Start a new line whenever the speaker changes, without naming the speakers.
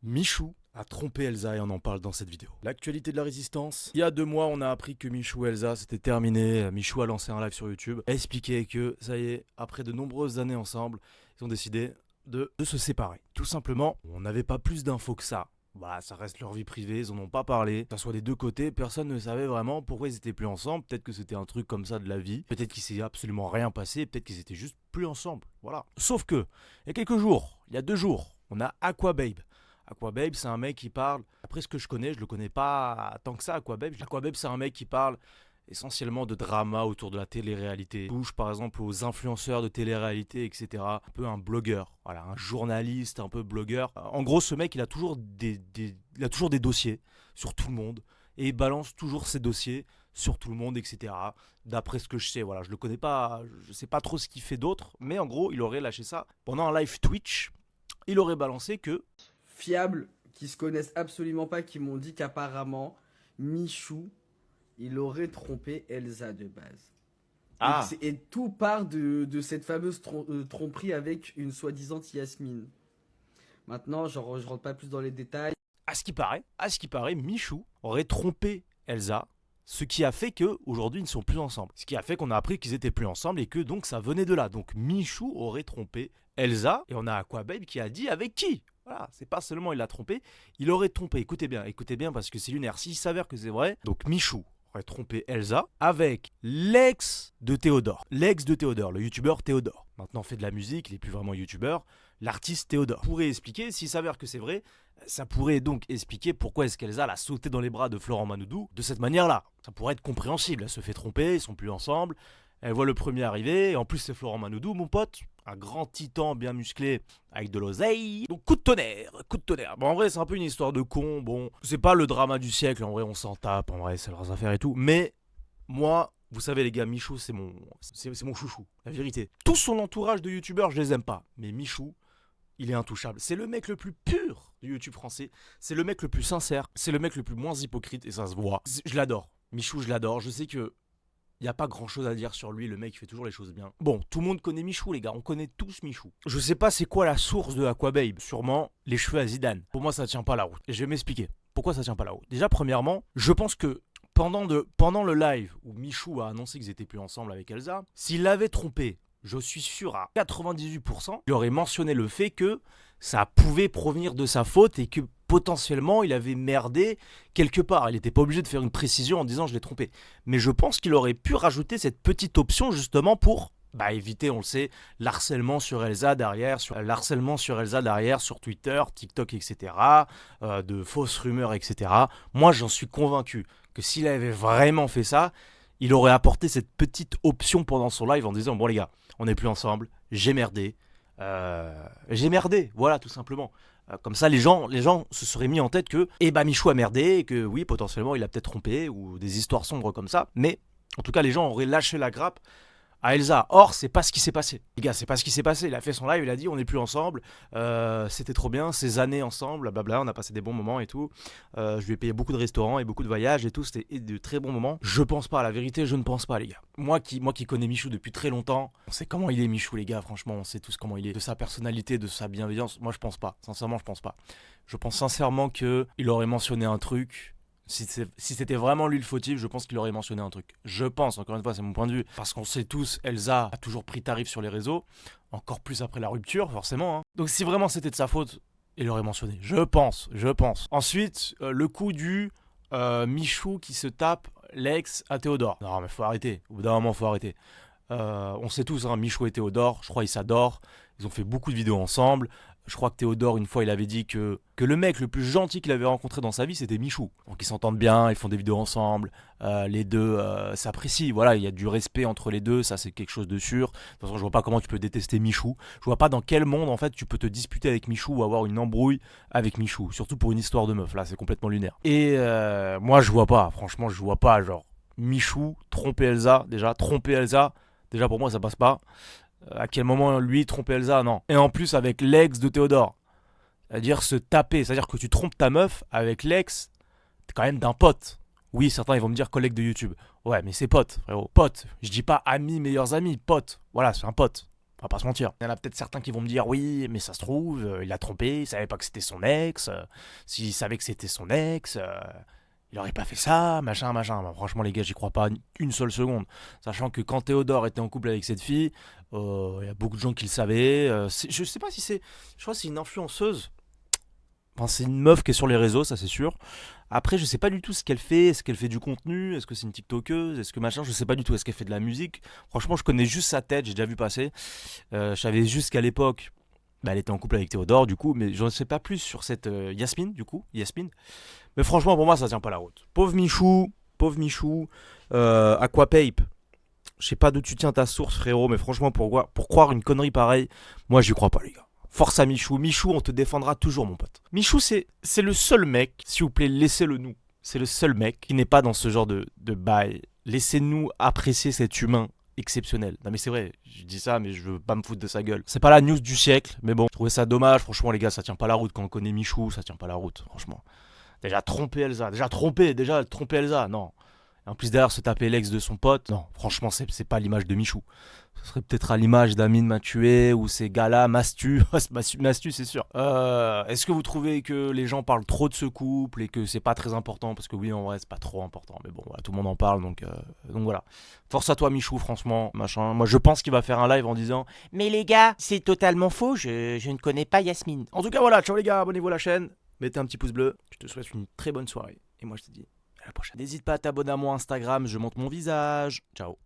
Michou a trompé Elsa et on en parle dans cette vidéo. L'actualité de la résistance. Il y a 2 mois, on a appris que Michou et Elsa, c'était terminé. Michou a lancé un live sur YouTube, a expliqué que, ça y est, après de nombreuses années ensemble, ils ont décidé de se séparer. Tout simplement, on n'avait pas plus d'infos que ça. Bah, ça reste leur vie privée, ils en ont pas parlé. Que ça soit des deux côtés, personne ne savait vraiment pourquoi ils étaient plus ensemble. Peut-être que c'était un truc comme ça de la vie. Peut-être qu'il s'est absolument rien passé. Peut-être qu'ils étaient juste plus ensemble. Voilà. Sauf que, il y a quelques jours, il y a 2 jours, on a Aquababe. Aquababe, c'est un mec qui parle, après ce que je connais, je le connais pas tant que ça, Aquababe. Aquababe, c'est un mec qui parle essentiellement de drama autour de la télé-réalité. Touche par exemple aux influenceurs de télé-réalité, etc. Un peu un blogueur, voilà, un journaliste, un peu blogueur. En gros, ce mec, il a toujours des dossiers sur tout le monde et il balance toujours ses dossiers sur tout le monde, etc. D'après ce que je sais, voilà, je le connais pas, je sais pas trop ce qu'il fait d'autre, mais en gros, il aurait lâché ça pendant un live Twitch. Il aurait balancé que
fiables qui se connaissent absolument pas, qui m'ont dit qu'apparemment Michou il aurait trompé Elsa de base.
ah,
Et tout part de cette fameuse tromperie avec une soi-disant Yasmine. Maintenant, je rentre pas plus dans les détails.
à ce qui paraît, Michou aurait trompé Elsa, ce qui a fait que aujourd'hui ils ne sont plus ensemble. Ce qui a fait qu'on a appris qu'ils étaient plus ensemble et que donc ça venait de là. Donc Michou aurait trompé Elsa et on a Aquababe qui a dit avec qui. Voilà, c'est pas seulement il l'a trompé, il aurait trompé. Écoutez bien parce que c'est lunaire. S'il s'avère que c'est vrai, donc Michou aurait trompé Elsa avec l'ex de Théodore. L'ex de Théodore, le youtubeur Théodore. Maintenant fait de la musique, il n'est plus vraiment youtubeur. L'artiste Théodore pourrait expliquer, s'il s'avère que c'est vrai, ça pourrait donc expliquer pourquoi est-ce qu'Elsa l'a sauté dans les bras de Florent Manoudou de cette manière-là. Ça pourrait être compréhensible, elle se fait tromper, ils sont plus ensemble, elle voit le premier arriver, et en plus c'est Florent Manoudou, mon pote, un grand titan bien musclé avec de l'oseille. Donc coup de tonnerre. Bon en vrai c'est un peu une histoire de con, bon, c'est pas le drama du siècle, en vrai on s'en tape, en vrai c'est leurs affaires et tout, mais moi... Vous savez les gars, Michou c'est mon chouchou, la vérité. Tout son entourage de youtubeurs je les aime pas, mais Michou, il est intouchable. C'est le mec le plus pur du YouTube français. C'est le mec le plus sincère. C'est le mec le plus moins hypocrite et ça se voit. Je l'adore. Michou, je l'adore. Je sais que il n'y a pas grand chose à dire sur lui. Le mec, il fait toujours les choses bien. Bon, tout le monde connaît Michou, les gars. On connaît tous Michou. Je sais pas c'est quoi la source de Aquababe. Sûrement les cheveux à Zidane. Pour moi, ça tient pas la route. Et je vais m'expliquer. Pourquoi ça tient pas la route? Déjà, premièrement, je pense que pendant le live où Michou a annoncé qu'ils étaient plus ensemble avec Elsa, s'il l'avait trompé, je suis sûr à 98%, il aurait mentionné le fait que ça pouvait provenir de sa faute et que potentiellement il avait merdé quelque part. Il n'était pas obligé de faire une précision en disant je l'ai trompé. Mais je pense qu'il aurait pu rajouter cette petite option justement pour éviter, on le sait, l'harcèlement sur Elsa derrière, sur Twitter, TikTok, etc., de fausses rumeurs, etc. Moi, j'en suis convaincu que s'il avait vraiment fait ça, il aurait apporté cette petite option pendant son live en disant bon les gars, on n'est plus ensemble, j'ai merdé, voilà tout simplement. Comme ça les gens se seraient mis en tête que Michou a merdé et que oui potentiellement il a peut-être trompé ou des histoires sombres comme ça, mais en tout cas les gens auraient lâché la grappe à Elsa. Or, c'est pas ce qui s'est passé. Les gars, c'est pas ce qui s'est passé. Il a fait son live, il a dit on n'est plus ensemble, c'était trop bien, ces années ensemble, blablabla, on a passé des bons moments et tout. Je lui ai payé beaucoup de restaurants et beaucoup de voyages et tout, c'était de très bons moments. Je pense pas, la vérité, je ne pense pas, les gars. Moi qui connais Michou depuis très longtemps, on sait comment il est Michou, les gars, franchement, on sait tous comment il est. De sa personnalité, de sa bienveillance, moi je pense pas. Sincèrement, je pense pas. Je pense sincèrement qu'il aurait mentionné un truc. Si c'était vraiment lui le fautif, je pense qu'il aurait mentionné un truc. Je pense, encore une fois, c'est mon point de vue. Parce qu'on sait tous, Elsa a toujours pris tarif sur les réseaux. Encore plus après la rupture, forcément. Donc si vraiment c'était de sa faute, il aurait mentionné. Je pense. Ensuite, le coup du Michou qui se tape l'ex à Théodore. Non mais faut arrêter. Au bout d'un moment, faut arrêter. On sait tous, Michou et Théodore, je crois ils s'adorent. Ils ont fait beaucoup de vidéos ensemble. Je crois que Théodore, une fois, il avait dit que le mec le plus gentil qu'il avait rencontré dans sa vie, c'était Michou. Donc ils s'entendent bien, ils font des vidéos ensemble, les deux s'apprécient. Voilà, il y a du respect entre les deux, ça c'est quelque chose de sûr. De toute façon, je vois pas comment tu peux détester Michou. Je vois pas dans quel monde, en fait, tu peux te disputer avec Michou ou avoir une embrouille avec Michou. Surtout pour une histoire de meuf, là, c'est complètement lunaire. Et moi, je vois pas, franchement, je vois pas, genre, Michou, tromper Elsa, déjà pour moi, ça passe pas. À quel moment lui tromper Elsa? Non. Et en plus avec l'ex de Théodore. C'est-à-dire se taper. C'est-à-dire que tu trompes ta meuf avec l'ex quand même d'un pote. Oui, certains ils vont me dire collègue de YouTube. Ouais, mais c'est pote, frérot. Pote. Je dis pas amis, meilleurs amis. Pote. Voilà, c'est un pote. On va pas se mentir. Il y en a peut-être certains qui vont me dire oui, mais ça se trouve, il a trompé, il savait pas que c'était son ex. S'il savait que c'était son ex, il aurait pas fait ça, machin, machin. Bon, franchement, les gars, j'y crois pas une seule seconde. Sachant que quand Théodore était en couple avec cette fille, il y a beaucoup de gens qui le savaient. Je sais pas si c'est. Je crois que c'est une influenceuse. Enfin, c'est une meuf qui est sur les réseaux, ça c'est sûr. Après, je sais pas du tout ce qu'elle fait. Est-ce qu'elle fait du contenu? Est-ce que c'est une TikTokeuse? Est-ce que machin? Je sais pas du tout. Est-ce qu'elle fait de la musique? Franchement, je connais juste sa tête, j'ai déjà vu passer. Je savais juste qu'à l'époque, bah, elle était en couple avec Théodore, du coup, mais je ne sais pas plus sur cette Yasmine, du coup. Yasmine. Mais franchement, pour moi, ça tient pas la route. Pauvre Michou, Aquapape. Je sais pas d'où tu tiens ta source, frérot, mais franchement, pour croire une connerie pareille, moi, j'y crois pas, les gars. Force à Michou. Michou, on te défendra toujours, mon pote. Michou, c'est le seul mec, s'il vous plaît, laissez-le nous. C'est le seul mec qui n'est pas dans ce genre de bail. Laissez-nous apprécier cet humain exceptionnel. Non mais c'est vrai, je dis ça mais je veux pas me foutre de sa gueule. C'est pas la news du siècle, mais bon, je trouvais ça dommage, franchement les gars, ça tient pas la route quand on connaît Michou, ça tient pas la route, franchement. Déjà tromper Elsa, non. Et en plus derrière se taper l'ex de son pote, non, franchement c'est pas l'image de Michou. Ce serait peut-être à l'image d'Amine m'a tué ou ces gars-là, Mastu, Mastu c'est sûr. Est-ce que vous trouvez que les gens parlent trop de ce couple et que c'est pas très important? Parce que oui, en vrai, c'est pas trop important. Mais bon, voilà, tout le monde en parle, donc voilà. Force à toi, Michou, franchement, machin. Moi, je pense qu'il va faire un live en disant mais les gars, c'est totalement faux, je ne connais pas Yasmine. En tout cas, voilà, ciao les gars, abonnez-vous à la chaîne, mettez un petit pouce bleu. Je te souhaite une très bonne soirée. Et moi, je te dis à la prochaine. N'hésite pas à t'abonner à mon Instagram, je montre mon visage. Ciao.